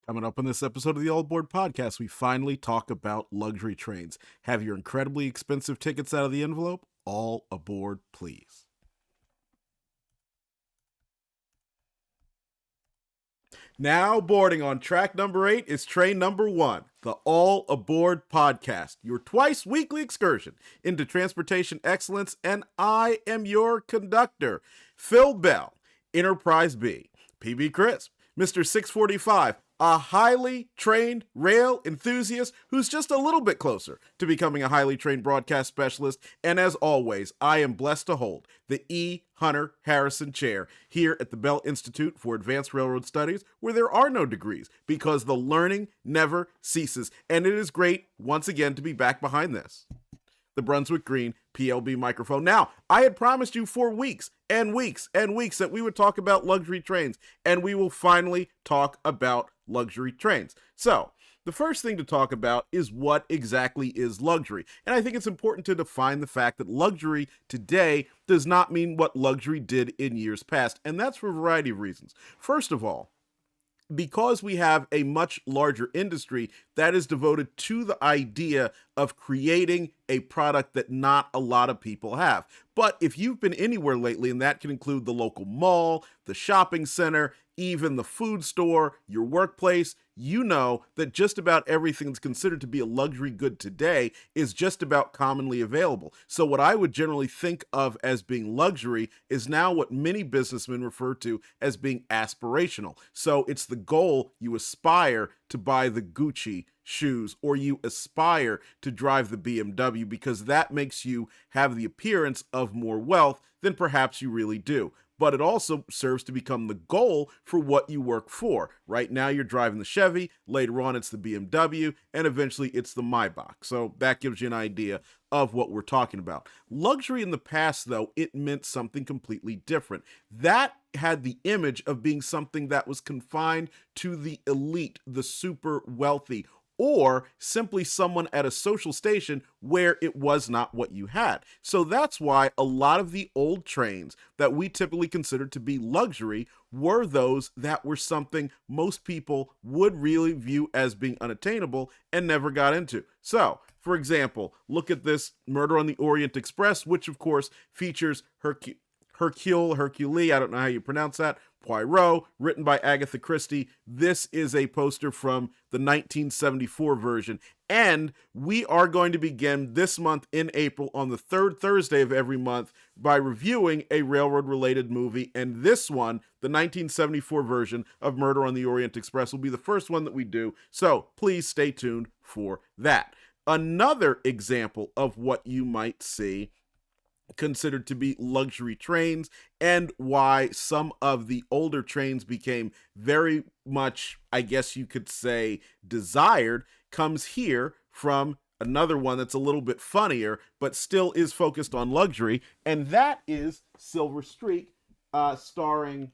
Coming up on this episode of the All Aboard Podcast, we finally talk about luxury trains. Have your incredibly expensive tickets out of the envelope? All aboard, please. Now boarding on track number 8 is train number 1, the All Aboard Podcast, your twice weekly excursion into transportation excellence, and I am your conductor, Phil Bell, Enterprise B, PB Crisp, Mr. 645, a highly trained rail enthusiast who's just a little bit closer to becoming a highly trained broadcast specialist. And as always, I am blessed to hold the E. Hunter Harrison Chair here at the Bell Institute for Advanced Railroad Studies, where there are no degrees because the learning never ceases. And it is great once again to be back behind this, the Brunswick Green PLB microphone. Now, I had promised you for weeks and weeks and weeks that we would talk about luxury trains, and we will finally talk about luxury trains. So, the first thing to talk about is what exactly is luxury. And I think it's important to define the fact that luxury today does not mean what luxury did in years past, and that's for a variety of reasons. First of all, because we have a much larger industry that is devoted to the idea of creating a product that not a lot of people have. But if you've been anywhere lately, and that can include the local mall, the shopping center, even the food store, your workplace, you know that just about everything that's considered to be a luxury good today is just about commonly available. So what I would generally think of as being luxury is now what many businessmen refer to as being aspirational. So it's the goal you aspire to buy the Gucci shoes, or you aspire to drive the BMW because that makes you have the appearance of more wealth than perhaps you really do. But it also serves to become the goal for what you work for. Right now you're driving the Chevy, later on it's the BMW, and eventually it's the Maybach. So that gives you an idea of what we're talking about. Luxury in the past, though, it meant something completely different. That had the image of being something that was confined to the elite, the super wealthy, or simply someone at a social station where it was not what you had. So that's why a lot of the old trains that we typically consider to be luxury were those that were something most people would really view as being unattainable and never got into. So, for example, look at this Murder on the Orient Express, which of course features Hercule, I don't know how you pronounce that, Poirot, written by Agatha Christie. This is a poster from the 1974 version. And we are going to begin this month in April on the third Thursday of every month by reviewing a railroad-related movie. And this one, the 1974 version of Murder on the Orient Express, will be the first one that we do. So please stay tuned for that. Another example of what you might see considered to be luxury trains and why some of the older trains became very much, I guess you could say, desired, comes here from another one that's a little bit funnier but still is focused on luxury, and that is Silver Streak, starring,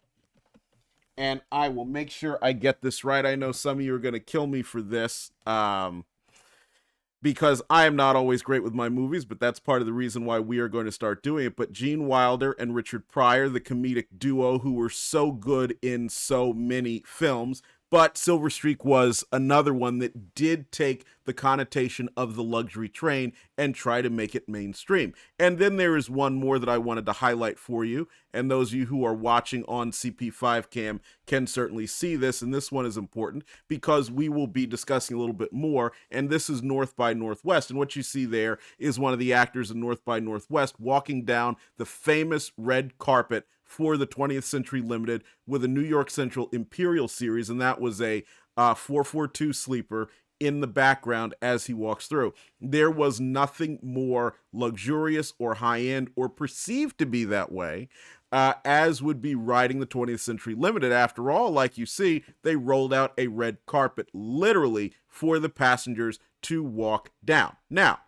and I will make sure I get this right. I know some of you are going to kill me for this, because I am not always great with my movies, but that's part of the reason why we are going to start doing it. But Gene Wilder and Richard Pryor, the comedic duo who were so good in so many films, but Silver Streak was another one that did take the connotation of the luxury train and try to make it mainstream. And then there is one more that I wanted to highlight for you, and those of you who are watching on CP5 Cam can certainly see this, and this one is important because we will be discussing a little bit more, and this is North by Northwest, and what you see there is one of the actors in North by Northwest walking down the famous red carpet for the 20th Century Limited with a New York Central Imperial series, and that was a 442 sleeper in the background as he walks through. There was nothing more luxurious or high-end or perceived to be that way as would be riding the 20th Century Limited. After all, like you see, they rolled out a red carpet literally for the passengers to walk down. Now,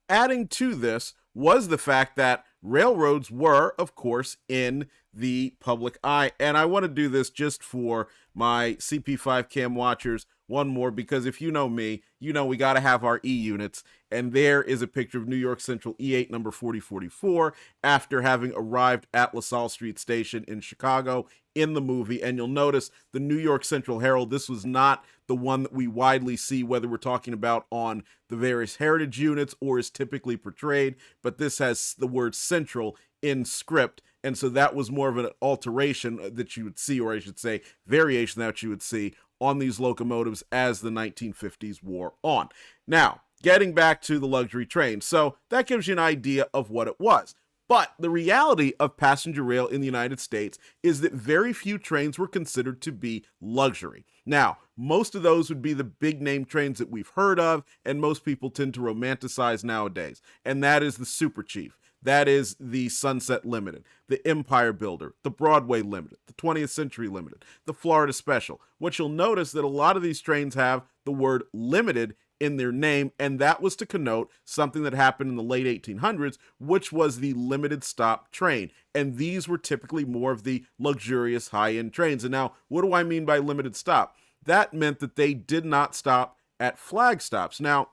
adding to this was the fact that railroads were, of course, in the public eye. And I want to do this just for my CP5 cam watchers one more, because if you know me, you know we got to have our E units. And there is a picture of New York Central E8 number 4044 after having arrived at LaSalle Street Station in Chicago in the movie. And you'll notice the New York Central Herald, this was not the one that we widely see, whether we're talking about on the various heritage units or is typically portrayed, but this has the word Central in script. And so that was more of an alteration that you would see, or I should say variation that you would see on these locomotives as the 1950s wore on. Now, getting back to the luxury train. So that gives you an idea of what it was. But the reality of passenger rail in the United States is that very few trains were considered to be luxury. Now, most of those would be the big name trains that we've heard of, and most people tend to romanticize nowadays. And that is the Super Chief. That is the Sunset Limited, the Empire Builder, the Broadway Limited, the 20th Century Limited, the Florida Special. What you'll notice that a lot of these trains have the word limited in their name, and that was to connote something that happened in the late 1800s, which was the limited stop train. And these were typically more of the luxurious high-end trains. And now, what do I mean by limited stop? That meant that they did not stop at flag stops. Now,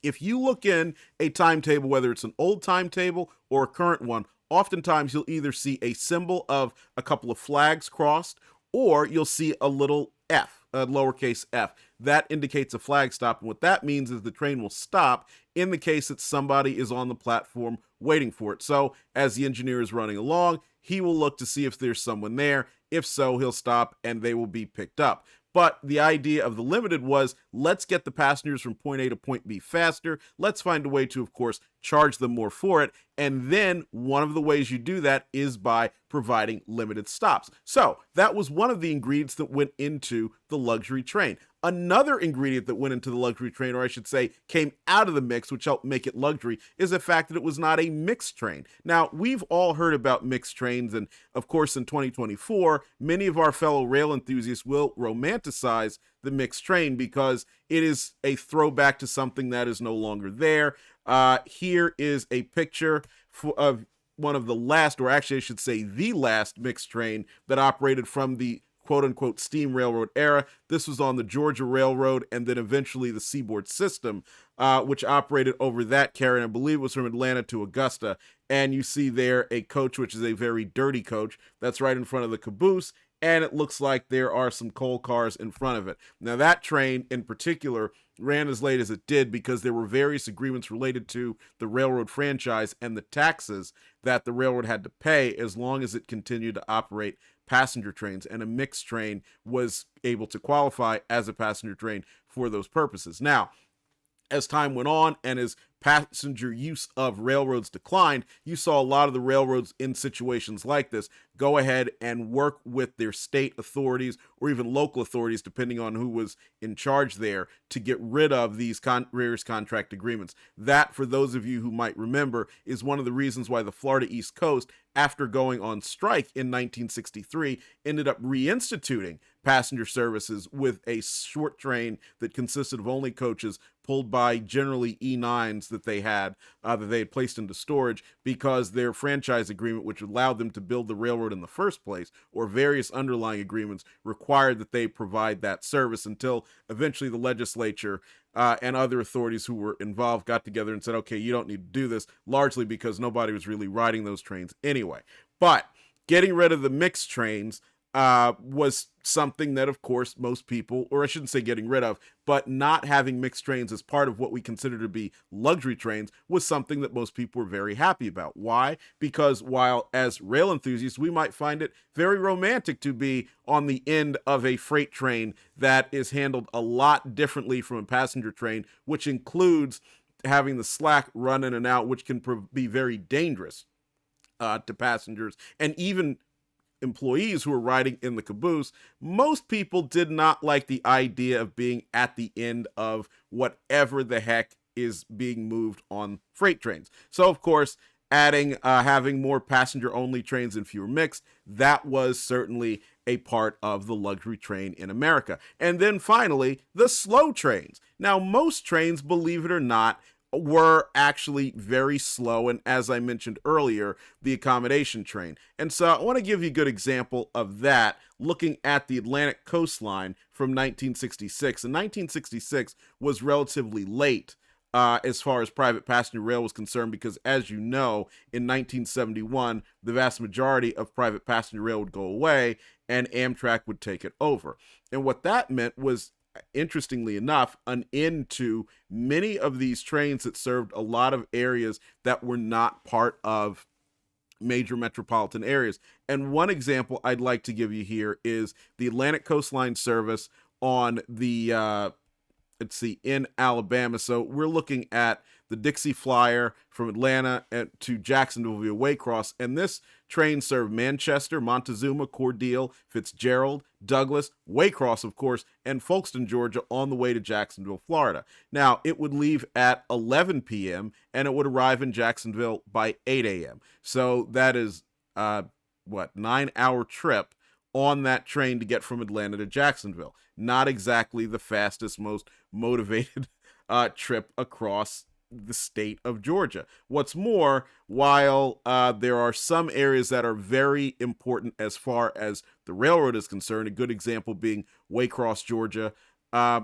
if you look in a timetable, whether it's an old timetable or a current one, oftentimes you'll either see a symbol of a couple of flags crossed, or you'll see a little F, a lowercase f. That indicates a flag stop, and what that means is the train will stop in the case that somebody is on the platform waiting for it. So as the engineer is running along, he will look to see if there's someone there. If so, he'll stop and they will be picked up. But the idea of the limited was, let's get the passengers from point A to point B faster. Let's find a way to, of course, charge them more for it. And then one of the ways you do that is by providing limited stops. So that was one of the ingredients that went into the luxury train. Another ingredient that went into the luxury train, or I should say came out of the mix, which helped make it luxury, is the fact that it was not a mixed train. Now, we've all heard about mixed trains, and of course in 2024, many of our fellow rail enthusiasts will romanticize the mixed train because it is a throwback to something that is no longer there. Here is a picture of one of the last, or actually I should say the last mixed train that operated from the quote-unquote steam railroad era. This was on the Georgia Railroad and then eventually the Seaboard System, which operated over that carrier, and I believe it was from Atlanta to Augusta. And you see there a coach, which is a very dirty coach, that's right in front of the caboose, and it looks like there are some coal cars in front of it. Now that train in particular ran as late as it did because there were various agreements related to the railroad franchise and the taxes that the railroad had to pay as long as it continued to operate passenger trains, and a mixed train was able to qualify as a passenger train for those purposes. Now, as time went on and as passenger use of railroads declined, you saw a lot of the railroads in situations like this go ahead and work with their state authorities or even local authorities, depending on who was in charge there, to get rid of these various contract agreements. That, for those of you who might remember, is one of the reasons why the Florida East Coast, after going on strike in 1963, ended up reinstituting passenger services with a short train that consisted of only coaches pulled by generally E9s that they had placed into storage, because their franchise agreement, which allowed them to build the railroad in the first place, or various underlying agreements, required that they provide that service, until eventually the legislature and other authorities who were involved got together and said, okay, you don't need to do this, largely because nobody was really riding those trains anyway. But getting rid of the mixed trains was something that, of course, most people, or I shouldn't say getting rid of, but not having mixed trains as part of what we consider to be luxury trains was something that most people were very happy about. Why? Because while as rail enthusiasts, we might find it very romantic to be on the end of a freight train that is handled a lot differently from a passenger train, which includes having the slack run in and out, which can be very dangerous to passengers and even employees who were riding in the caboose. Most people did not like the idea of being at the end of whatever the heck is being moved on freight trains. So, of course, having more passenger-only trains and fewer mixed, that was certainly a part of the luxury train in America. And then finally, the slow trains. Now, most trains, believe it or not, were actually very slow, and as I mentioned earlier, the accommodation train. And so I want to give you a good example of that, looking at the Atlantic coastline from 1966. And 1966 was relatively late as far as private passenger rail was concerned, because as you know, in 1971, the vast majority of private passenger rail would go away and Amtrak would take it over. And what that meant was, interestingly enough, an end to many of these trains that served a lot of areas that were not part of major metropolitan areas. And one example I'd like to give you here is the Atlantic Coastline service on the in Alabama. So we're looking at the Dixie Flyer from Atlanta to Jacksonville via Waycross, and this train served Manchester, Montezuma, Cordele, Fitzgerald, Douglas, Waycross, of course, and Folkestone, Georgia, on the way to Jacksonville, Florida. Now, it would leave at 11 p.m., and it would arrive in Jacksonville by 8 a.m. So that is, 9-hour trip on that train to get from Atlanta to Jacksonville. Not exactly the fastest, most motivated trip across the state of Georgia. What's more, while there are some areas that are very important as far as the railroad is concerned, a good example being Waycross, Georgia,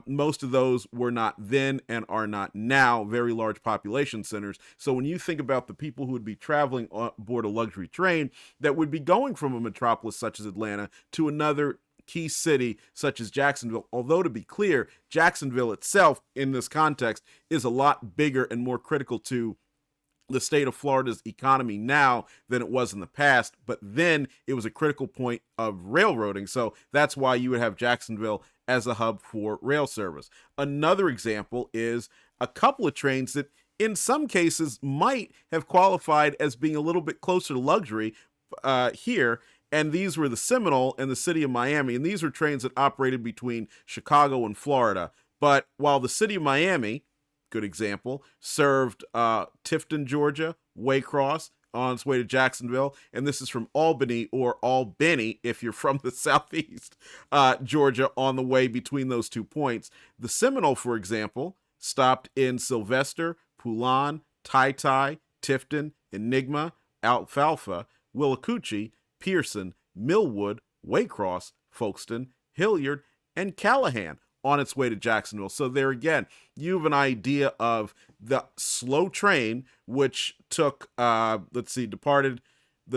most of those were not then and are not now very large population centers. So when you think about the people who would be traveling on board a luxury train that would be going from a metropolis such as Atlanta to another key city such as Jacksonville, although to be clear, Jacksonville itself in this context is a lot bigger and more critical to the state of Florida's economy now than it was in the past, but then it was a critical point of railroading, so that's why you would have Jacksonville as a hub for rail service. Another example is a couple of trains that in some cases might have qualified as being a little bit closer to luxury here, and these were the Seminole and the City of Miami, and these were trains that operated between Chicago and Florida. But while the City of Miami, good example, served Tifton, Georgia, Waycross, on its way to Jacksonville, and this is from Albany, or Albany if you're from the southeast, Georgia, on the way between those 2 points. The Seminole, for example, stopped in Sylvester, Poulon, Ty, Tifton, Enigma, Alfalfa, Willacoochee, Pearson, Millwood, Waycross, Folkestone, Hilliard, and Callahan on its way to Jacksonville. So there again, you have an idea of the slow train, which took, the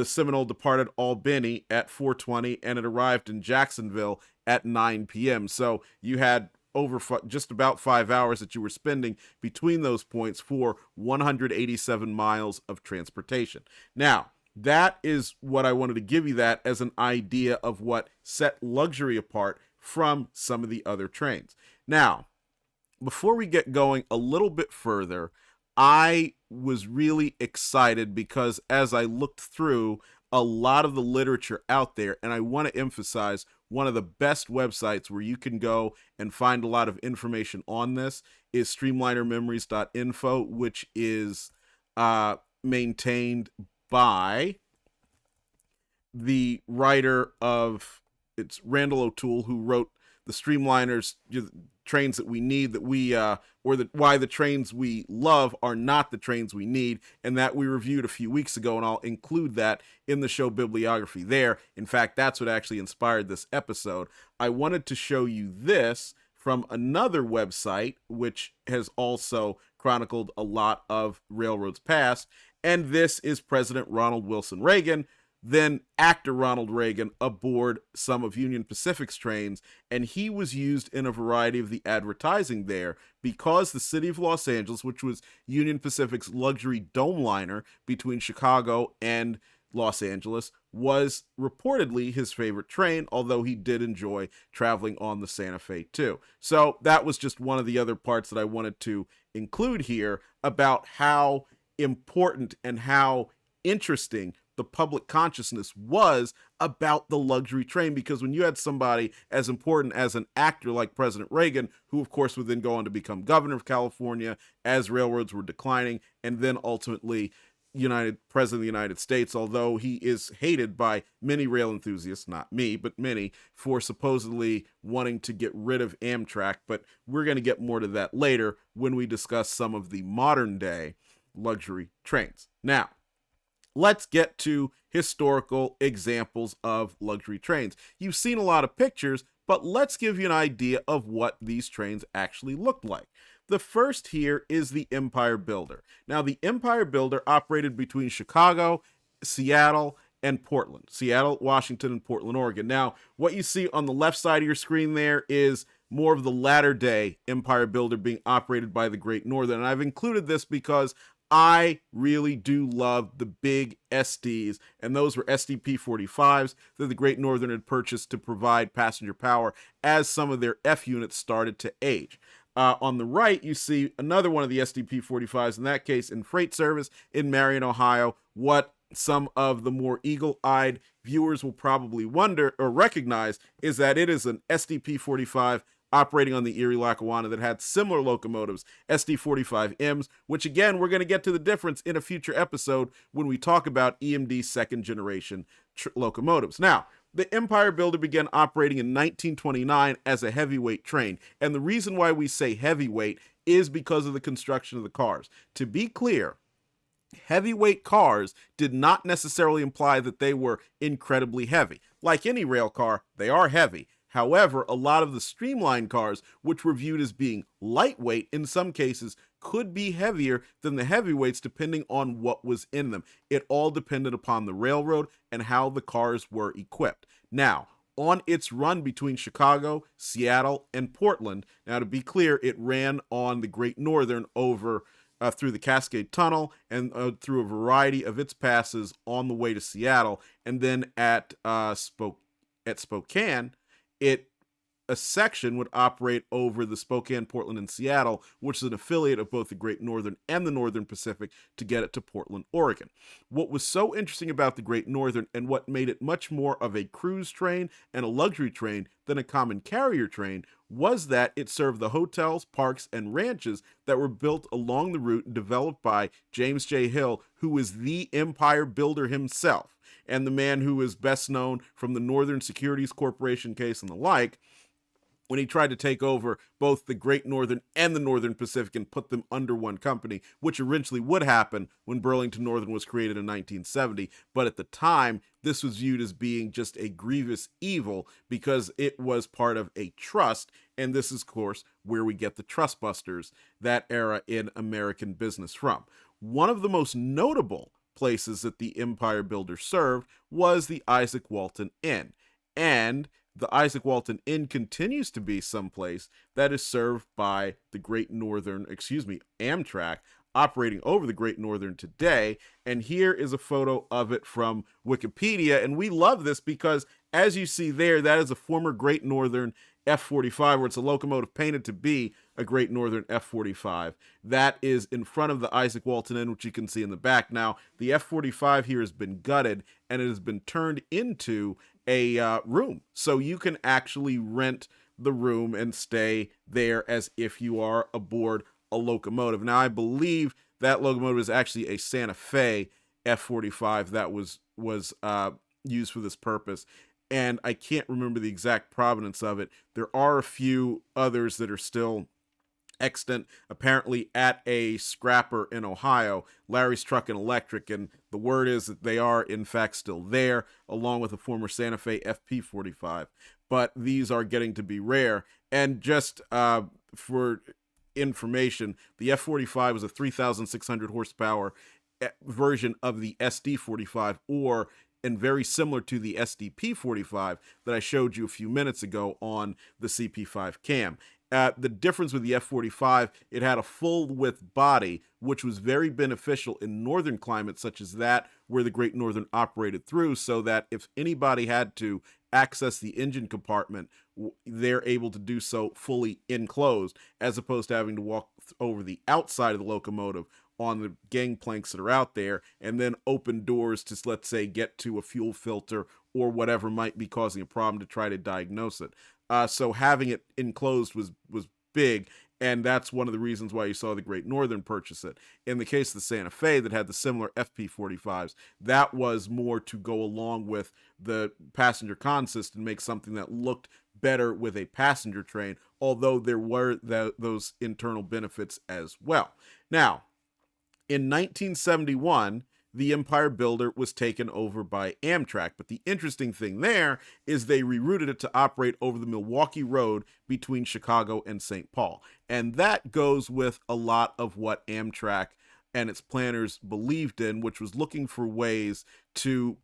Seminole departed Albany at 4:20, and it arrived in Jacksonville at 9 p.m. So you had over just about 5 hours that you were spending between those points for 187 miles of transportation. Now, that is what I wanted to give you that as an idea of what set luxury apart from some of the other trains. Now, before we get going a little bit further, I was really excited because as I looked through a lot of the literature out there, and I want to emphasize one of the best websites where you can go and find a lot of information on this is Streamlinermemories.info, which is maintained by the writer of, it's Randall O'Toole, who wrote the Streamliners, trains that we need, that we why the trains we love are not the trains we need, and that we reviewed a few weeks ago, and I'll include that in the show Bibliography there. In fact, that's what actually inspired this episode. I wanted to show you this from another website which has also chronicled a lot of railroads past, and this is President Ronald Wilson Reagan, then actor Ronald Reagan, aboard some of Union Pacific's trains, and he was used in a variety of the advertising there because the city of Los Angeles, which was Union Pacific's luxury dome liner between Chicago and Los Angeles, was reportedly his favorite train, although he did enjoy traveling on the Santa Fe too. So that was just one of the other parts that I wanted to include here about how important and how interesting the public consciousness was about the luxury train, because when you had somebody as important as an actor like President Reagan, who of course would then go on to become governor of California as railroads were declining, and then ultimately President of the United States, although he is hated by many rail enthusiasts, not me, but many, for supposedly wanting to get rid of Amtrak. But we're going to get more to that later when we discuss some of the modern day luxury trains. Now, let's get to historical examples of luxury trains. You've seen a lot of pictures, but let's give you an idea of what these trains actually looked like. The first here is the Empire Builder. Now, the Empire Builder operated between Chicago, Seattle, and Portland. Seattle, Washington, and Portland, Oregon. Now, what you see on the left side of your screen there is more of the latter day Empire Builder being operated by the Great Northern. And I've included this because I really do love the big SDs, and those were SDP-45s that the Great Northern had purchased to provide passenger power as some of their F units started to age. On the right, you see another one of the SDP-45s, in that case in freight service in Marion, Ohio. What some of the more eagle-eyed viewers will probably wonder or recognize is that it is an SDP-45 operating on the Erie-Lackawanna that had similar locomotives, SD-45Ms, which again, we're going to get to the difference in a future episode when we talk about EMD second generation locomotives. Now, the Empire Builder began operating in 1929 as a heavyweight train, and the reason why we say heavyweight is because of the construction of the cars. To be clear, heavyweight cars did not necessarily imply that they were incredibly heavy. Like any rail car, they are heavy. However, a lot of the streamline cars, which were viewed as being lightweight, in some cases could be heavier than the heavyweights depending on what was in them. It all depended upon the railroad and how the cars were equipped. Now, on its run between Chicago, Seattle, and Portland, now to be clear, it ran on the Great Northern over through the Cascade Tunnel and through a variety of its passes on the way to Seattle, and then at Spokane, a section would operate over the Spokane, Portland, and Seattle, which is an affiliate of both the Great Northern and the Northern Pacific, to get it to Portland, Oregon. What was so interesting about the Great Northern and what made it much more of a cruise train and a luxury train than a common carrier train was that it served the hotels, parks, and ranches that were built along the route and developed by James J. Hill, who is the Empire Builder himself, and the man who is best known from the Northern Securities Corporation case and the like, when he tried to take over both the Great Northern and the Northern Pacific and put them under one company, which eventually would happen when Burlington Northern was created in 1970. But at the time, this was viewed as being just a grievous evil because it was part of a trust. And this is, of course, where we get the trust busters, that era in American business from. One of the most notable places that the Empire Builder served was the Isaac Walton Inn. And the Isaac Walton Inn continues to be someplace that is served by the Amtrak, operating over the Great Northern today. And here is a photo of it from Wikipedia. And we love this because, as you see there, that is a former Great Northern F-45, where it's a locomotive painted to be a Great Northern F-45. That is in front of the Isaac Walton Inn, which you can see in the back. Now, the F-45 here has been gutted, and it has been turned into a room. So you can actually rent the room and stay there as if you are aboard a locomotive. Now, I believe that locomotive is actually a Santa Fe F-45 that was used for this purpose. And I can't remember the exact provenance of it. There are a few others that are still extant, apparently at a scrapper in Ohio, Larry's Truck and Electric, and the word is that they are in fact still there, along with a former Santa Fe FP45. But these are getting to be rare. And just for information, the F45 was a 3,600 horsepower version of the SD45, and very similar to the SDP45 that I showed you a few minutes ago on the CP5 cam. The difference with the F45, it had a full width body, which was very beneficial in northern climates such as that where the Great Northern operated through, so that if anybody had to access the engine compartment, they're able to do so fully enclosed, as opposed to having to walk over the outside of the locomotive on the gangplanks that are out there and then open doors to, let's say, get to a fuel filter or whatever might be causing a problem to try to diagnose it. So having it enclosed was big. And that's one of the reasons why you saw the Great Northern purchase it. In the case of the Santa Fe that had the similar FP45s, that was more to go along with the passenger consist and make something that looked better with a passenger train, although there were those internal benefits as well. Now, in 1971, the Empire Builder was taken over by Amtrak, but the interesting thing there is they rerouted it to operate over the Milwaukee Road between Chicago and St. Paul. And that goes with a lot of what Amtrak and its planners believed in, which was looking for ways to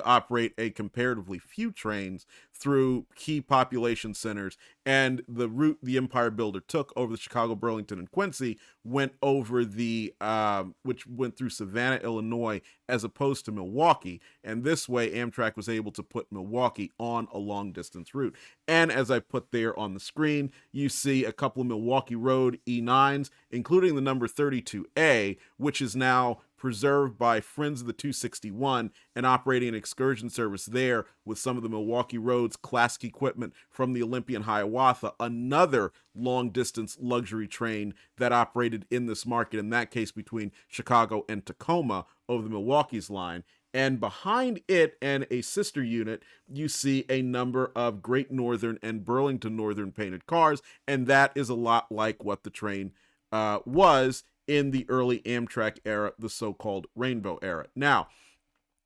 operate a comparatively few trains through key population centers. And the route the Empire Builder took over the Chicago, Burlington, and Quincy went over which went through Savannah, Illinois, as opposed to Milwaukee. And this way, Amtrak was able to put Milwaukee on a long distance route. And as I put there on the screen, you see a couple of Milwaukee Road E9s, including the number 32A, which is now preserved by Friends of the 261 and operating an excursion service there with some of the Milwaukee Road's classic equipment from the Olympian Hiawatha, another long-distance luxury train that operated in this market, in that case between Chicago and Tacoma over the Milwaukee's line. And behind it and a sister unit, you see a number of Great Northern and Burlington Northern painted cars, and that is a lot like what the train was in the early Amtrak era, the so-called Rainbow era. Now,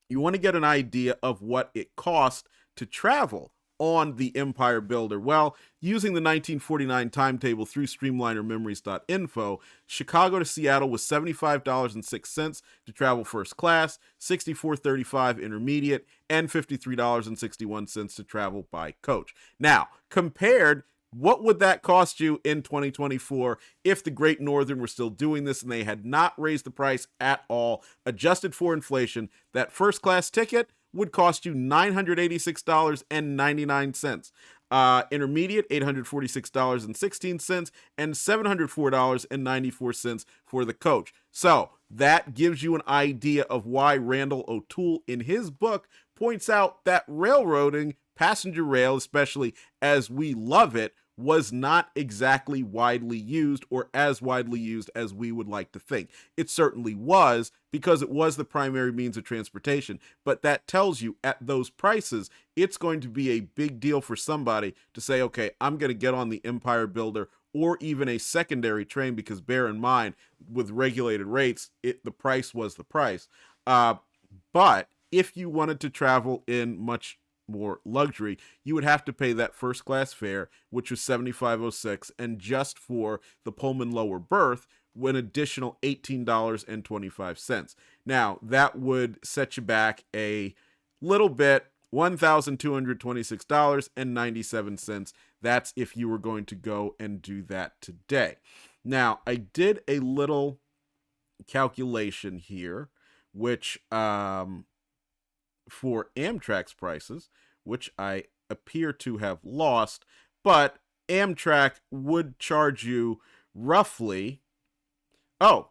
you want to get an idea of what it cost to travel on the Empire Builder. Well, using the 1949 timetable through Streamlinermemories.info, Chicago to Seattle was $75.06 to travel first class, $64.35 intermediate, and $53.61 to travel by coach. Now, compared, what would that cost you in 2024 if the Great Northern were still doing this and they had not raised the price at all, adjusted for inflation? That first class ticket would cost you $986.99. Intermediate, $846.16, and $704.94 for the coach. So that gives you an idea of why Randall O'Toole, in his book, points out that railroading, passenger rail, especially as we love it, was not exactly widely used, or as widely used as we would like to think. It certainly was, because it was the primary means of transportation, but that tells you at those prices, it's going to be a big deal for somebody to say, okay, I'm going to get on the Empire Builder or even a secondary train, because bear in mind, with regulated rates, the price was the price. But if you wanted to travel in much more luxury, you would have to pay that first class fare, which was $75.06, and just for the Pullman lower berth, an additional $18.25. Now, that would set you back a little bit, $1,226.97. That's if you were going to go and do that today. Now, I did a little calculation here, which for Amtrak's prices, which I appear to have lost, but Amtrak would charge you roughly, for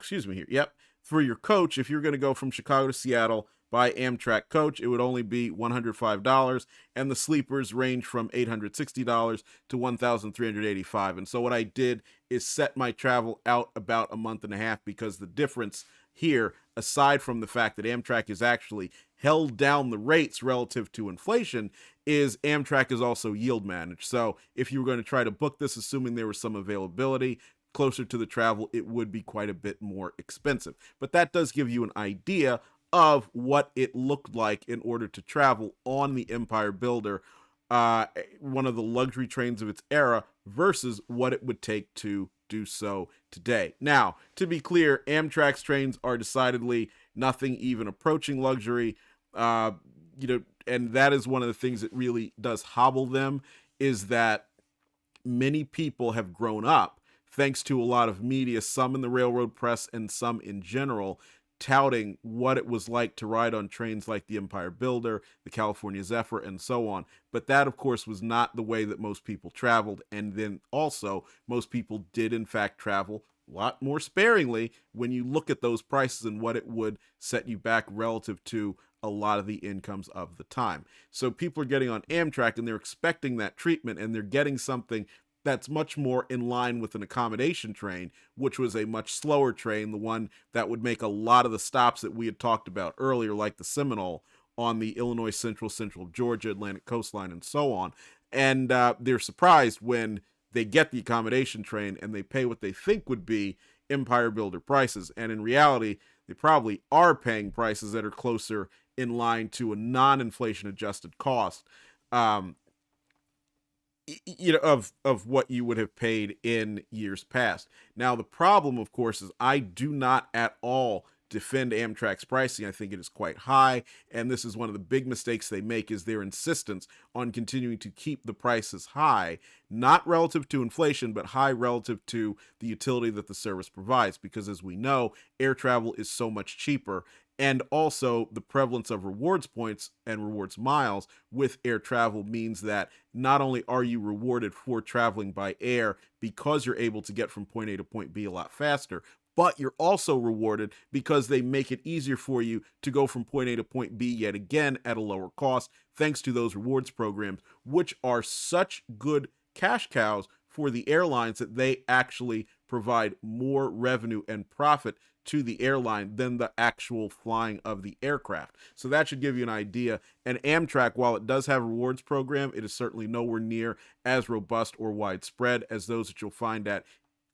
your coach, if you're going to go from Chicago to Seattle by Amtrak coach, it would only be $105, and the sleepers range from $860 to $1,385. And so what I did is set my travel out about a month and a half, because the difference here, aside from the fact that Amtrak is actually held down the rates relative to inflation, is Amtrak is also yield managed. So if you were going to try to book this, assuming there was some availability closer to the travel, it would be quite a bit more expensive. But that does give you an idea of what it looked like in order to travel on the Empire Builder, one of the luxury trains of its era, versus what it would take to do so today. Now, to be clear, Amtrak's trains are decidedly nothing even approaching luxury, and that is one of the things that really does hobble them, is that many people have grown up, thanks to a lot of media, some in the railroad press and some in general, touting what it was like to ride on trains like the Empire Builder, the California Zephyr, and so on. But that, of course, was not the way that most people traveled. And then also, most people did, in fact, travel a lot more sparingly when you look at those prices and what it would set you back relative to a lot of the incomes of the time. So people are getting on Amtrak and they're expecting that treatment, and they're getting something that's much more in line with an accommodation train, which was a much slower train, the one that would make a lot of the stops that we had talked about earlier, like the Seminole on the Illinois Central of Georgia, Atlantic coastline, and so on. And they're surprised when they get the accommodation train and they pay what they think would be Empire Builder prices. And in reality, they probably are paying prices that are closer in line to a non-inflation adjusted cost, of what you would have paid in years past. Now, the problem, of course, is I do not at all defend Amtrak's pricing. I think it is quite high, and this is one of the big mistakes they make, is their insistence on continuing to keep the prices high, not relative to inflation, but high relative to the utility that the service provides, because as we know, air travel is so much cheaper. And also, the prevalence of rewards points and rewards miles with air travel means that not only are you rewarded for traveling by air because you're able to get from point A to point B a lot faster, but you're also rewarded because they make it easier for you to go from point A to point B yet again at a lower cost, thanks to those rewards programs, which are such good cash cows for the airlines that they actually provide more revenue and profit to the airline than the actual flying of the aircraft. So that should give you an idea. And Amtrak, while it does have a rewards program, it is certainly nowhere near as robust or widespread as those that you'll find at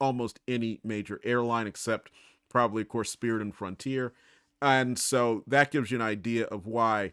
almost any major airline, except probably, of course, Spirit and Frontier. And so that gives you an idea of why,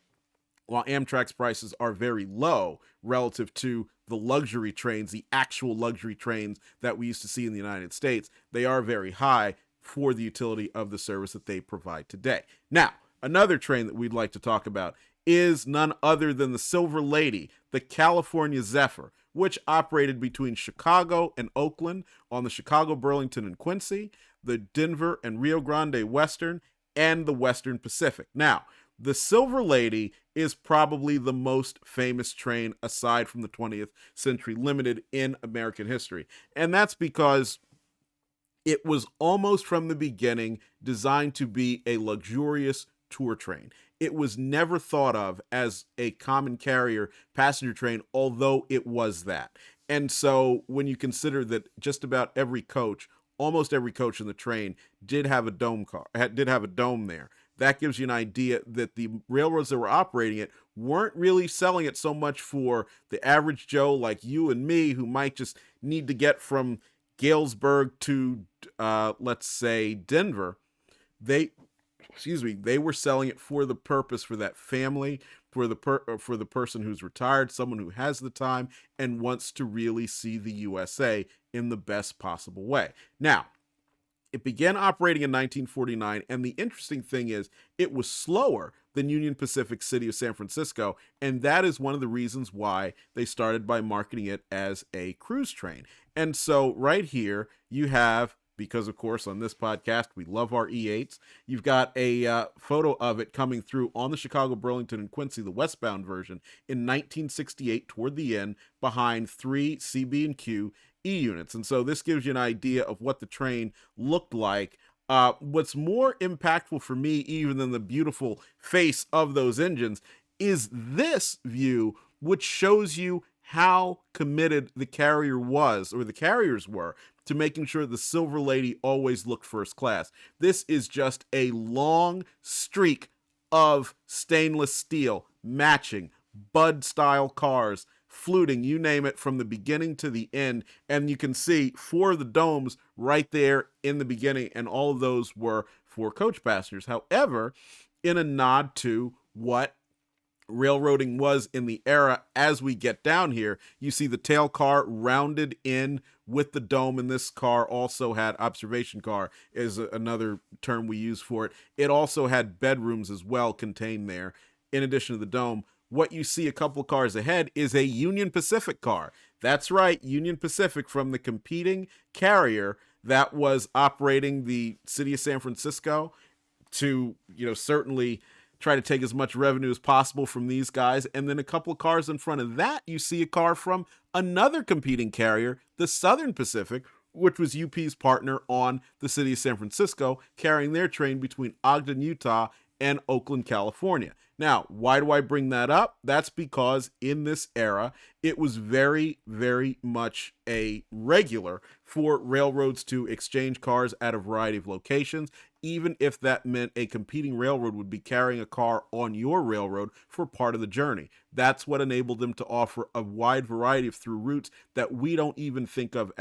while Amtrak's prices are very low relative to the luxury trains, the actual luxury trains that we used to see in the United States, they are very high for the utility of the service that they provide today. Now, another train that we'd like to talk about is none other than the Silver Lady, the California Zephyr, which operated between Chicago and Oakland on the Chicago, Burlington, and Quincy, the Denver and Rio Grande Western, and the Western Pacific. Now, the Silver Lady is probably the most famous train aside from the 20th Century Limited in American history. And that's because it was almost from the beginning designed to be a luxurious tour train. It was never thought of as a common carrier passenger train, although it was that. And so when you consider that just about every coach, almost every coach in the train did have a dome there, that gives you an idea that the railroads that were operating it weren't really selling it so much for the average Joe like you and me, who might just need to get from Galesburg to, let's say, Denver. They were selling it for the purpose, for that family, for the person who's retired, someone who has the time and wants to really see the USA in the best possible way. Now, it began operating in 1949, and the interesting thing is it was slower than Union Pacific City of San Francisco, and that is one of the reasons why they started by marketing it as a cruise train. And so right here you have, because of course on this podcast we love our E8s, you've got a photo of it coming through on the Chicago, Burlington, and Quincy, the westbound version, in 1968 toward the end, behind 3 CB&Q E units. And so this gives you an idea of what the train looked like. What's more impactful for me even than the beautiful face of those engines is this view, which shows you how committed the carrier was, or the carriers were, to making sure the Silver Lady always looked first class. This is just a long streak of stainless steel, matching, Bud-style cars, fluting, you name it, from the beginning to the end. And you can see 4 of the domes right there in the beginning, and all of those were for coach passengers. However, in a nod to what railroading was in the era, as we get down here, you see the tail car rounded in with the dome, and this car also had, observation car is another term we use for it. It also had bedrooms as well contained there, in addition to the dome. What you see a couple cars ahead is a Union Pacific car. That's right, Union Pacific, from the competing carrier that was operating the city of San Francisco to, certainly try to take as much revenue as possible from these guys. And then a couple of cars in front of that, you see a car from another competing carrier, the Southern Pacific, which was UP's partner on the city of San Francisco, carrying their train between Ogden, Utah, and Oakland, California. Now, why do I bring that up? That's because in this era, it was very, very much a regular for railroads to exchange cars at a variety of locations, even if that meant a competing railroad would be carrying a car on your railroad for part of the journey. That's what enabled them to offer a wide variety of through routes that we don't even think of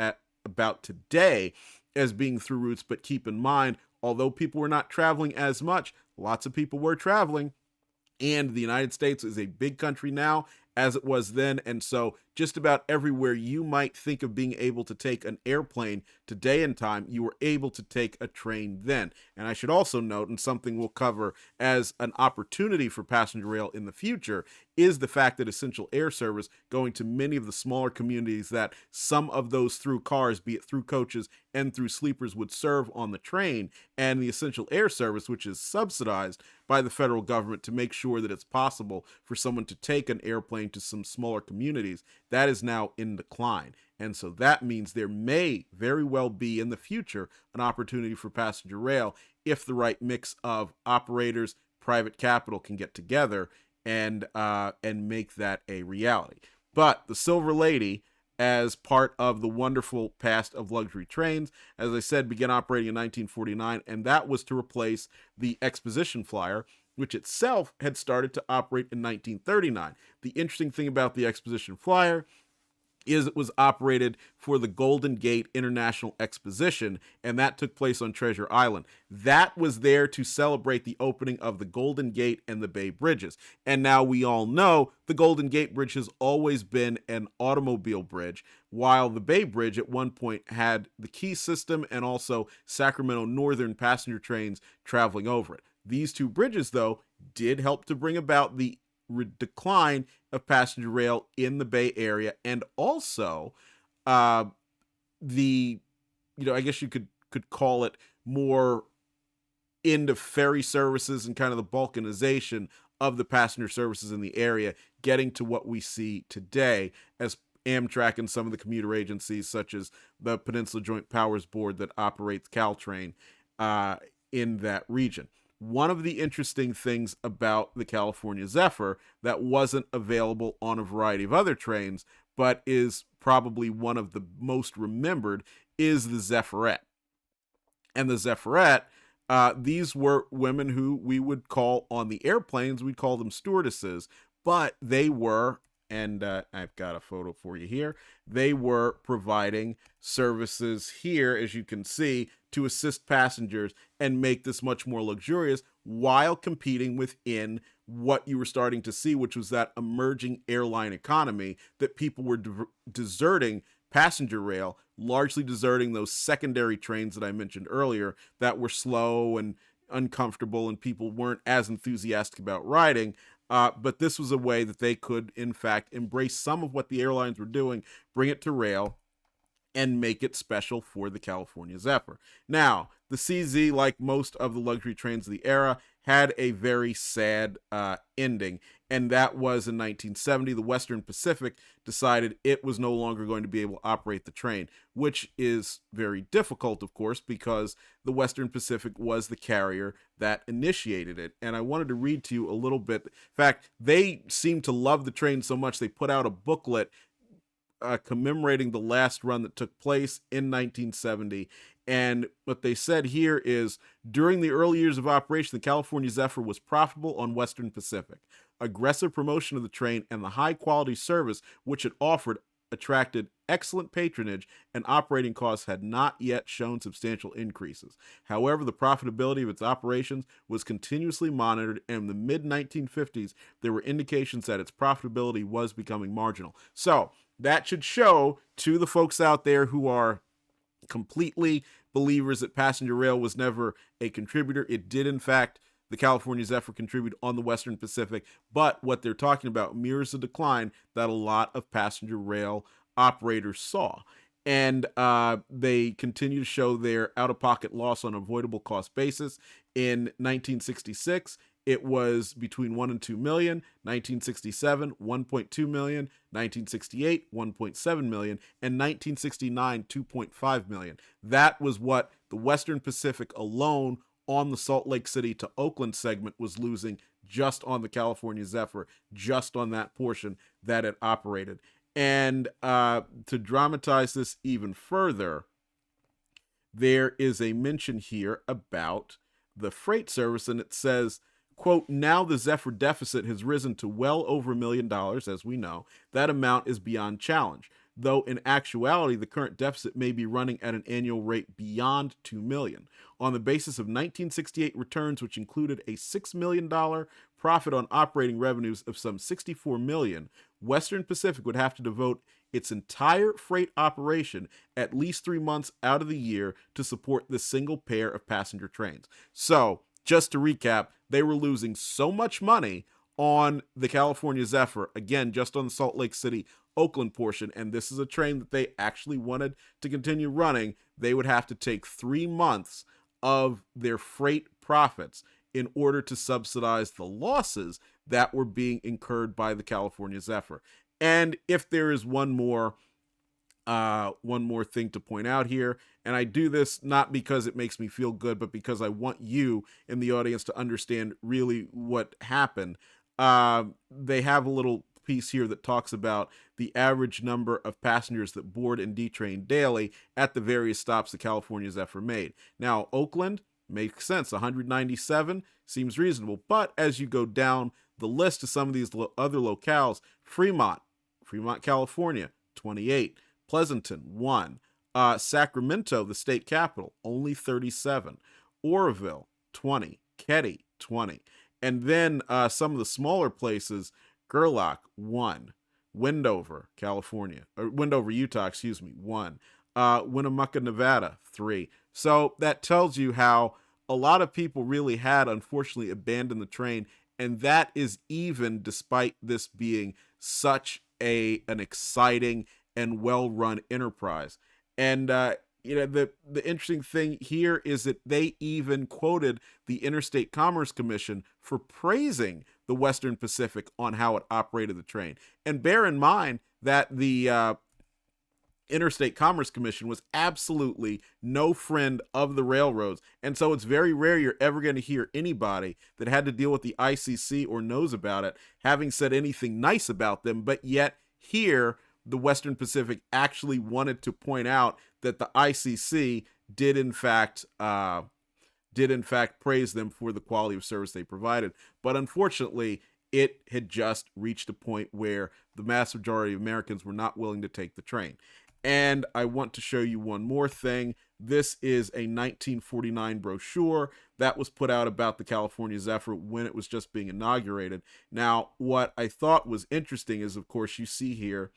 about today as being through routes. But keep in mind, although people were not traveling as much, lots of people were traveling. And the United States is a big country now, as it was then. And so just about everywhere you might think of being able to take an airplane today in time, you were able to take a train then. And I should also note, and something we'll cover as an opportunity for passenger rail in the future, is the fact that essential air service going to many of the smaller communities that some of those through cars, be it through coaches and through sleepers, would serve on the train, and the essential air service, which is subsidized by the federal government to make sure that it's possible for someone to take an airplane to some smaller communities, that is now in decline. And so that means there may very well be in the future an opportunity for passenger rail if the right mix of operators, private capital can get together and make that a reality. But the Silver Lady, as part of the wonderful past of luxury trains, as I said, began operating in 1949, and that was to replace the Exposition Flyer, which itself had started to operate in 1939. The interesting thing about the Exposition Flyer is it was operated for the Golden Gate International Exposition, and that took place on Treasure Island. That was there to celebrate the opening of the Golden Gate and the Bay Bridges. And now we all know the Golden Gate Bridge has always been an automobile bridge, while the Bay Bridge at one point had the key system and also Sacramento Northern passenger trains traveling over it. These two bridges, though, did help to bring about the decline of passenger rail in the Bay Area, and also I guess you could call it more into ferry services and kind of the balkanization of the passenger services in the area, getting to what we see today as Amtrak and some of the commuter agencies, such as the Peninsula Joint Powers Board that operates Caltrain in that region. One of the interesting things about the California Zephyr that wasn't available on a variety of other trains, but is probably one of the most remembered, is the Zephyrette. And the Zephyrette, these were women who we would call on the airplanes, we'd call them stewardesses, but they were, and I've got a photo for you here, they were providing services here, as you can see, to assist passengers and make this much more luxurious while competing within what you were starting to see, which was that emerging airline economy that people were deserting passenger rail, largely deserting those secondary trains that I mentioned earlier that were slow and uncomfortable and people weren't as enthusiastic about riding. But this was a way that they could, in fact, embrace some of what the airlines were doing, bring it to rail, and make it special for the California Zephyr. Now, the CZ, like most of the luxury trains of the era, had a very sad ending, and that was in 1970. The Western Pacific decided it was no longer going to be able to operate the train, which is very difficult, of course, because the Western Pacific was the carrier that initiated it. And I wanted to read to you a little bit. In fact, they seemed to love the train so much they put out a booklet commemorating the last run that took place in 1970. And what they said here is, during the early years of operation, the California Zephyr was profitable on Western Pacific. Aggressive promotion of the train and the high quality service which it offered attracted excellent patronage, and operating costs had not yet shown substantial increases. However, the profitability of its operations was continuously monitored, and in the mid-1950s, there were indications that its profitability was becoming marginal. So, that should show to the folks out there who are completely believers that passenger rail was never a contributor. It did, in fact, the California Zephyr contribute on the Western Pacific, but what they're talking about mirrors the decline that a lot of passenger rail operators saw. And they continue to show their out-of-pocket loss on an avoidable cost basis. In 1966, it was between 1 and 2 million, 1967, 1.2 million, 1968, 1.7 million, and 1969, 2.5 million. That was what the Western Pacific alone on the Salt Lake City to Oakland segment was losing just on the California Zephyr, just on that portion that it operated. And to dramatize this even further, there is a mention here about the freight service, and it says, quote, now the Zephyr deficit has risen to well over $1 million, as we know. That amount is beyond challenge, though in actuality, the current deficit may be running at an annual rate beyond $2 million. On the basis of 1968 returns, which included a $6 million profit on operating revenues of some $64 million, Western Pacific would have to devote its entire freight operation at least 3 months out of the year to support this single pair of passenger trains. So, just to recap, they were losing so much money on the California Zephyr, again, just on the Salt Lake City, Oakland portion, and this is a train that they actually wanted to continue running, they would have to take 3 months of their freight profits in order to subsidize the losses that were being incurred by the California Zephyr. And if there is one more thing to point out here, and I do this not because it makes me feel good, but because I want you in the audience to understand really what happened. They have a little piece here that talks about the average number of passengers that board and detrain daily at the various stops the California Zephyr made. Now, Oakland makes sense. 197 seems reasonable, but as you go down the list to some of these other locales, Fremont, California, 28. Pleasanton, 1. Sacramento, the state capital, only 37. Oroville, 20. Ketty, 20. And then some of the smaller places, Gerlach, 1. Wendover, Utah, 1. Winnemucca, Nevada, 3. So that tells you how a lot of people really had, unfortunately, abandoned the train, and that is even despite this being such an exciting and well-run enterprise. And the interesting thing here is that they even quoted the Interstate Commerce Commission for praising the Western Pacific on how it operated the train. And bear in mind that the Interstate Commerce Commission was absolutely no friend of the railroads. And so it's very rare you're ever going to hear anybody that had to deal with the ICC or knows about it having said anything nice about them. But yet here, the Western Pacific actually wanted to point out that the ICC did in fact praise them for the quality of service they provided. But unfortunately, it had just reached a point where the vast majority of Americans were not willing to take the train. And I want to show you one more thing. This is a 1949 brochure that was put out about the California Zephyr when it was just being inaugurated. Now, what I thought was interesting is, of course, you see here,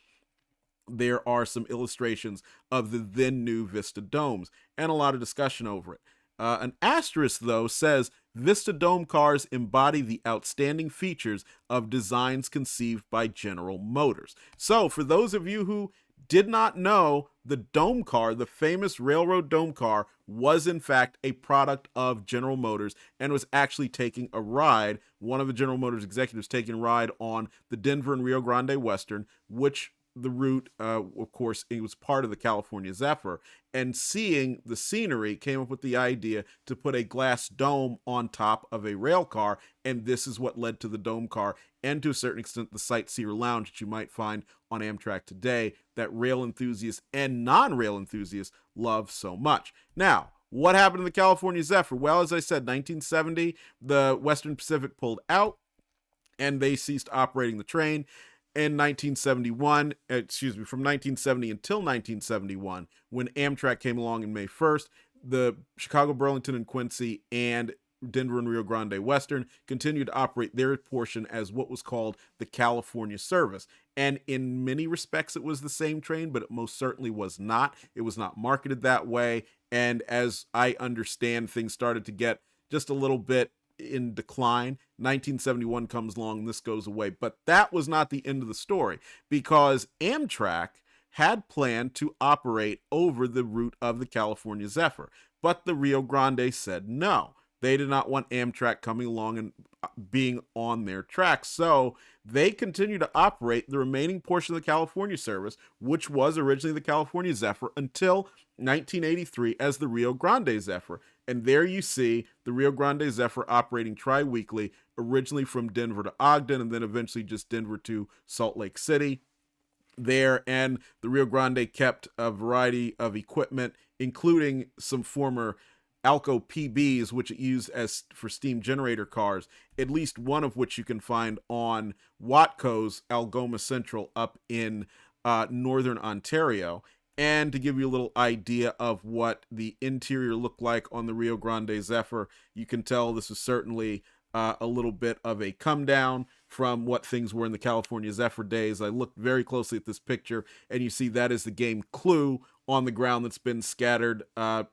there are some illustrations of the then new Vista domes and a lot of discussion over it. An asterisk, though, says Vista dome cars embody the outstanding features of designs conceived by General Motors. So for those of you who did not know, the dome car, the famous railroad dome car, was in fact a product of General Motors and was actually taking a ride, one of the General Motors executives taking a ride on the Denver and Rio Grande Western, which the route, of course, it was part of the California Zephyr, and seeing the scenery came up with the idea to put a glass dome on top of a rail car, and this is what led to the dome car and to a certain extent the Sightseer Lounge that you might find on Amtrak today that rail enthusiasts and non-rail enthusiasts love so much. Now, what happened to the California Zephyr? Well, as I said, 1970, the Western Pacific pulled out and they ceased operating the train. In 1971, from 1970 until 1971, when Amtrak came along on May 1st, the Chicago, Burlington, and Quincy and Denver and Rio Grande Western continued to operate their portion as what was called the California Service. And in many respects, it was the same train, but it most certainly was not. It was not marketed that way. And as I understand, things started to get just a little bit in decline. 1971 comes along, this goes away. But that was not the end of the story, because Amtrak had planned to operate over the route of the California Zephyr, but the Rio Grande said no. They did not want Amtrak coming along and being on their tracks, so they continued to operate the remaining portion of the California service, which was originally the California Zephyr, until 1983 as the Rio Grande Zephyr. And there you see the Rio Grande Zephyr operating tri-weekly, originally from Denver to Ogden, and then eventually just Denver to Salt Lake City there. And the Rio Grande kept a variety of equipment, including some former Alco PBs, which it used as for steam generator cars, at least one of which you can find on Watco's Algoma Central up in northern Ontario. And to give you a little idea of what the interior looked like on the Rio Grande Zephyr, you can tell this is certainly a little bit of a come down from what things were in the California Zephyr days. I looked very closely at this picture, and you see that is the game Clue on the ground that's been scattered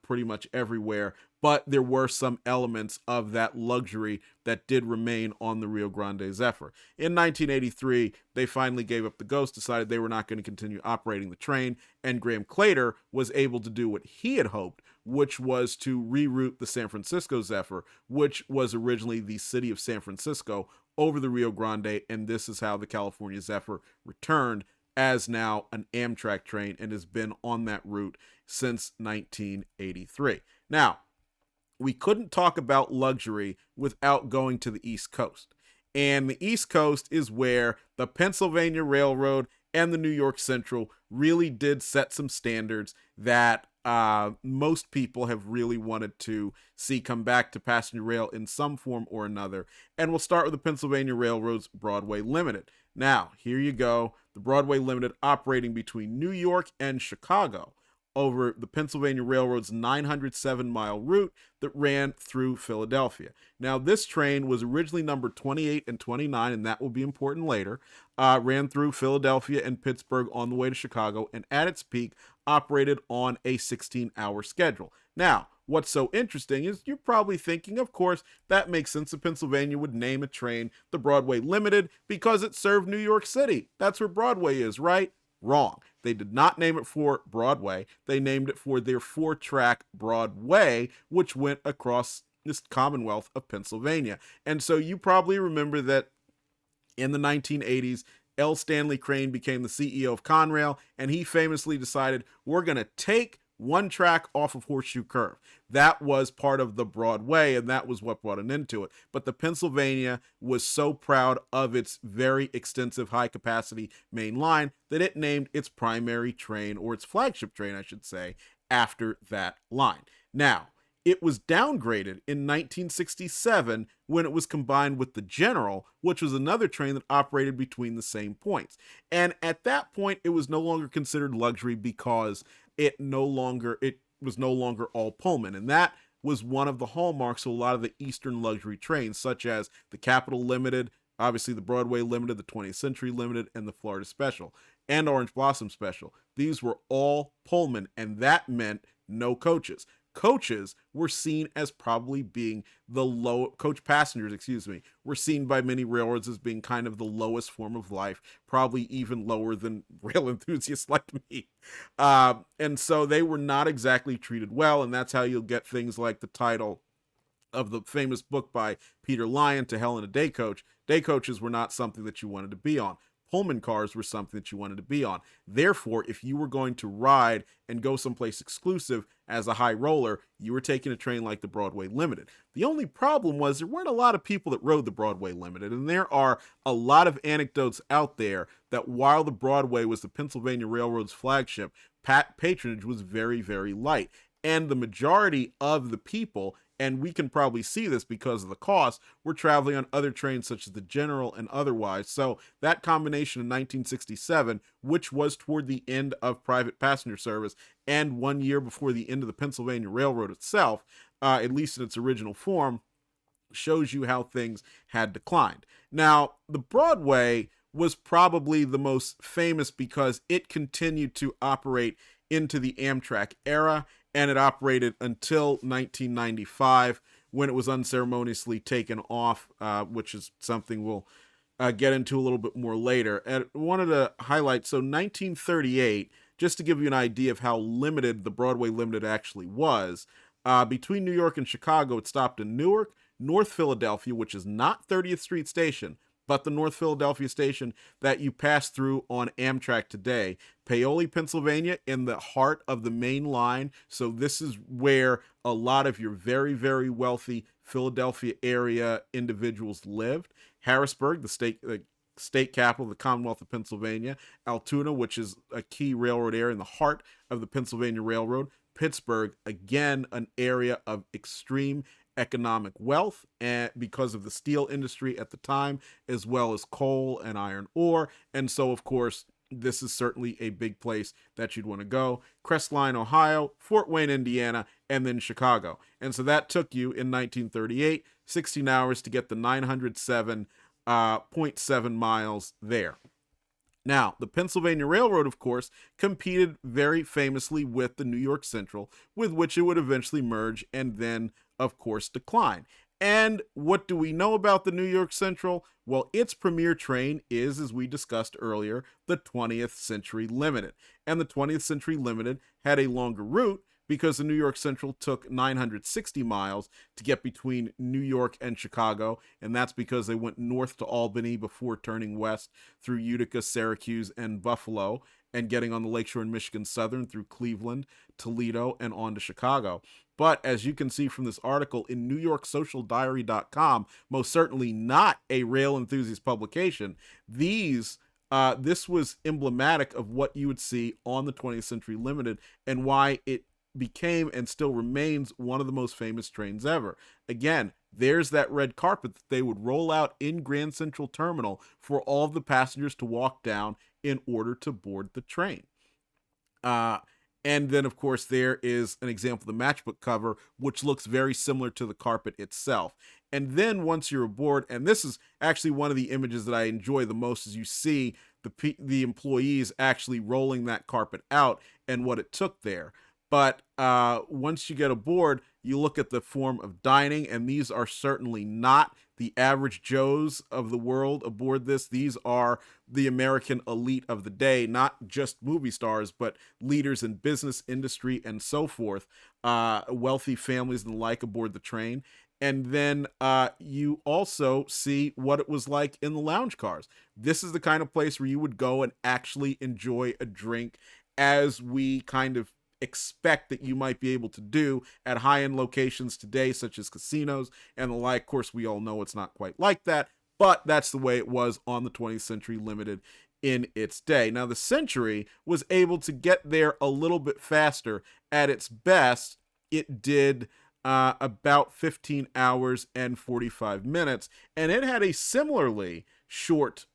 pretty much everywhere. But there were some elements of that luxury that did remain on the Rio Grande Zephyr. In 1983, they finally gave up the ghost, decided they were not going to continue operating the train, and Graham Claytor was able to do what he had hoped, which was to reroute the San Francisco Zephyr, which was originally the city of San Francisco, over the Rio Grande, and this is how the California Zephyr returned as now an Amtrak train and has been on that route since 1983. Now, we couldn't talk about luxury without going to the East Coast. And the East Coast is where the Pennsylvania Railroad and the New York Central really did set some standards that most people have really wanted to see come back to passenger rail in some form or another. And we'll start with the Pennsylvania Railroad's Broadway Limited. Now, here you go, the Broadway Limited operating between New York and Chicago over the Pennsylvania Railroad's 907-mile route that ran through Philadelphia. Now, this train was originally numbered 28 and 29, and that will be important later, ran through Philadelphia and Pittsburgh on the way to Chicago, and at its peak, operated on a 16-hour schedule. Now, what's so interesting is you're probably thinking, of course, that makes sense that Pennsylvania would name a train the Broadway Limited because it served New York City. That's where Broadway is, right? Wrong. They did not name it for Broadway. They named it for their 4-track Broadway, which went across this Commonwealth of Pennsylvania. And so you probably remember that in the 1980s, L. Stanley Crane became the CEO of Conrail, and he famously decided, we're going to take one track off of Horseshoe Curve. That was part of the Broadway, and that was what brought an end to it. But the Pennsylvania was so proud of its very extensive high-capacity main line that it named its primary train, or its flagship train, I should say, after that line. Now, it was downgraded in 1967 when it was combined with the General, which was another train that operated between the same points. And at that point, it was no longer considered luxury because it was no longer all Pullman. And that was one of the hallmarks of a lot of the Eastern luxury trains, such as the Capital Limited, obviously the Broadway Limited, the 20th Century Limited, and the Florida Special, and Orange Blossom Special. These were all Pullman, and that meant no coaches. Coaches were seen as probably being coach passengers, were seen by many railroads as being kind of the lowest form of life, probably even lower than rail enthusiasts like me. And so they were not exactly treated well, and that's how you'll get things like the title of the famous book by Peter Lyon, To Hell in a Day Coach. Day coaches were not something that you wanted to be on. Pullman cars were something that you wanted to be on. Therefore, if you were going to ride and go someplace exclusive as a high roller, you were taking a train like the Broadway Limited. The only problem was there weren't a lot of people that rode the Broadway Limited, and there are a lot of anecdotes out there that while the Broadway was the Pennsylvania Railroad's flagship, patronage was very, very light. And the majority of the people, and we can probably see this because of the cost, were traveling on other trains such as the General and otherwise. So that combination in 1967, which was toward the end of private passenger service and 1 year before the end of the Pennsylvania Railroad itself, at least in its original form, shows you how things had declined. Now, the Broadway was probably the most famous because it continued to operate into the Amtrak era, and it operated until 1995 when it was unceremoniously taken off, which is something we'll get into a little bit more later. And I wanted to highlight, so 1938, just to give you an idea of how limited the Broadway Limited actually was, between New York and Chicago, it stopped in Newark, North Philadelphia, which is not 30th Street Station, but the North Philadelphia station that you pass through on Amtrak today. Paoli, Pennsylvania, in the heart of the main line. So this is where a lot of your very, very wealthy Philadelphia area individuals lived. Harrisburg, the state capital of the Commonwealth of Pennsylvania. Altoona, which is a key railroad area in the heart of the Pennsylvania Railroad. Pittsburgh, again, an area of extreme economic wealth and because of the steel industry at the time, as well as coal and iron ore. And so, of course, this is certainly a big place that you'd want to go. Crestline, Ohio, Fort Wayne, Indiana, and then Chicago. And so that took you in 1938, 16 hours to get the 907.7 miles there. Now, the Pennsylvania Railroad, of course, competed very famously with the New York Central, with which it would eventually merge and then, of course, decline. And what do we know about the New York Central? Well, its premier train is, as we discussed earlier, the 20th Century Limited. And the 20th Century Limited had a longer route because the New York Central took 960 miles to get between New York and Chicago, and that's because they went north to Albany before turning west through Utica, Syracuse, and Buffalo, and getting on the Lakeshore and Michigan Southern through Cleveland, Toledo, and on to Chicago. But as you can see from this article in NewYorkSocialDiary.com, most certainly not a rail enthusiast publication, this was emblematic of what you would see on the 20th Century Limited and why it became and still remains one of the most famous trains ever. Again, there's that red carpet that they would roll out in Grand Central Terminal for all of the passengers to walk down in order to board the train. And then, of course, there is an example of the matchbook cover, which looks very similar to the carpet itself. And then once you're aboard, and this is actually one of the images that I enjoy the most, is you see the employees actually rolling that carpet out and what it took there. But once you get aboard, you look at the form of dining, and these are certainly not the average Joes of the world aboard this. These are the American elite of the day, not just movie stars, but leaders in business, industry, and so forth, wealthy families and the like aboard the train. And then you also see what it was like in the lounge cars. This is the kind of place where you would go and actually enjoy a drink, as we kind of expect that you might be able to do at high-end locations today, such as casinos and the like. Of course, we all know it's not quite like that, but that's the way it was on the 20th Century Limited in its day. Now, the Century was able to get there a little bit faster. At its best, it did about 15 hours and 45 minutes, and it had a similarly short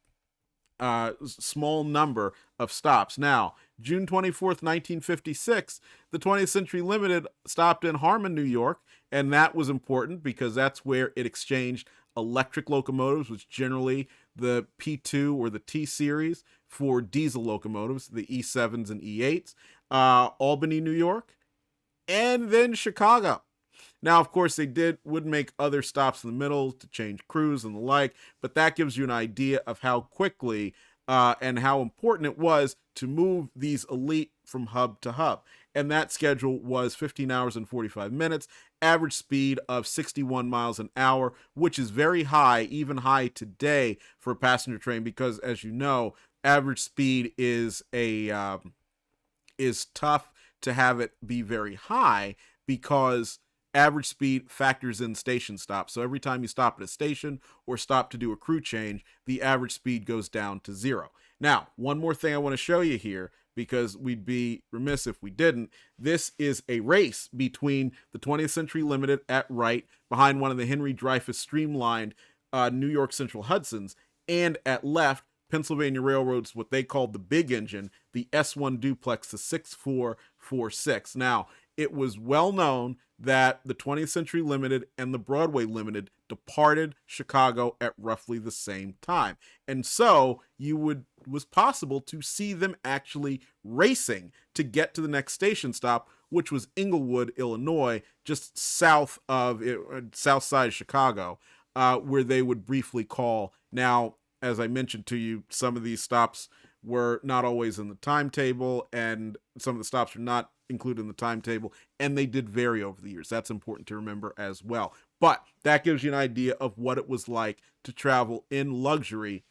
small number of stops. Now, June 24th, 1956, the 20th Century Limited stopped in Harmon, New York, and that was important because that's where it exchanged electric locomotives, which generally the P2 or the T series, for diesel locomotives, the E7s and E8s, Albany, New York, and then Chicago. Now, of course, they would make other stops in the middle to change crews and the like, but that gives you an idea of how quickly and how important it was to move these elite from hub to hub. And that schedule was 15 hours and 45 minutes, average speed of 61 miles an hour, which is very high, even high today for a passenger train, because as you know, average speed is tough to have it be very high because average speed factors in station stops. So every time you stop at a station or stop to do a crew change, the average speed goes down to 0. Now, one more thing I want to show you here, because we'd be remiss if we didn't. This is a race between the 20th Century Limited at right, behind one of the Henry Dreyfuss streamlined New York Central Hudsons, and at left, Pennsylvania Railroad's what they called the big engine, the S1 duplex, the 6446. Now, it was well known that the 20th Century Limited and the Broadway Limited departed Chicago at roughly the same time. And so was possible to see them actually racing to get to the next station stop, which was Englewood, Illinois, just south side of Chicago, where they would briefly call. Now, as I mentioned to you, some of these stops were not always in the timetable, and some of the stops are not included in the timetable, and they did vary over the years. That's important to remember as well. But that gives you an idea of what it was like to travel in luxury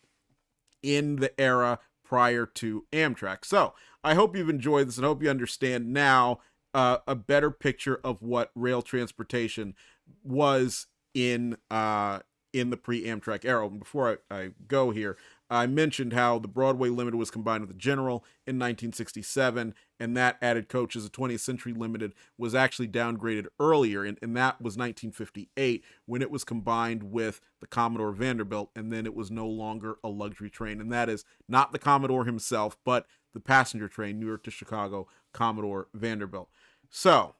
in the era prior to Amtrak. So I hope you've enjoyed this and hope you understand now a better picture of what rail transportation was in the pre-Amtrak era. And before I go here, I mentioned how the Broadway Limited was combined with the General in 1967, and that added coaches. The 20th Century Limited was actually downgraded earlier, and that was 1958 when it was combined with the Commodore Vanderbilt, and then it was no longer a luxury train. And that is not the Commodore himself, but the passenger train, New York to Chicago, Commodore Vanderbilt. So,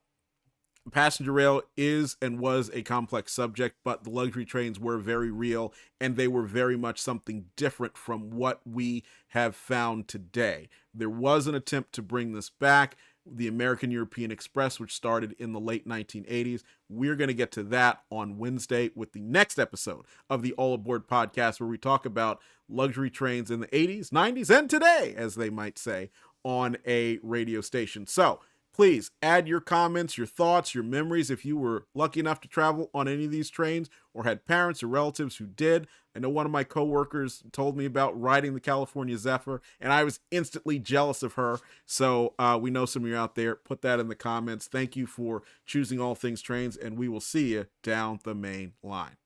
passenger rail is and was a complex subject, but the luxury trains were very real, and they were very much something different from what we have found today. There was an attempt to bring this back, the American European Express, which started in the late 1980s. We're going to get to that on Wednesday with the next episode of the All Aboard podcast, where we talk about luxury trains in the 80s, 90s, and today, as they might say, on a radio station. So, please add your comments, your thoughts, your memories if you were lucky enough to travel on any of these trains or had parents or relatives who did. I know one of my coworkers told me about riding the California Zephyr, and I was instantly jealous of her. So we know some of you out there. Put that in the comments. Thank you for choosing All Things Trains, and we will see you down the main line.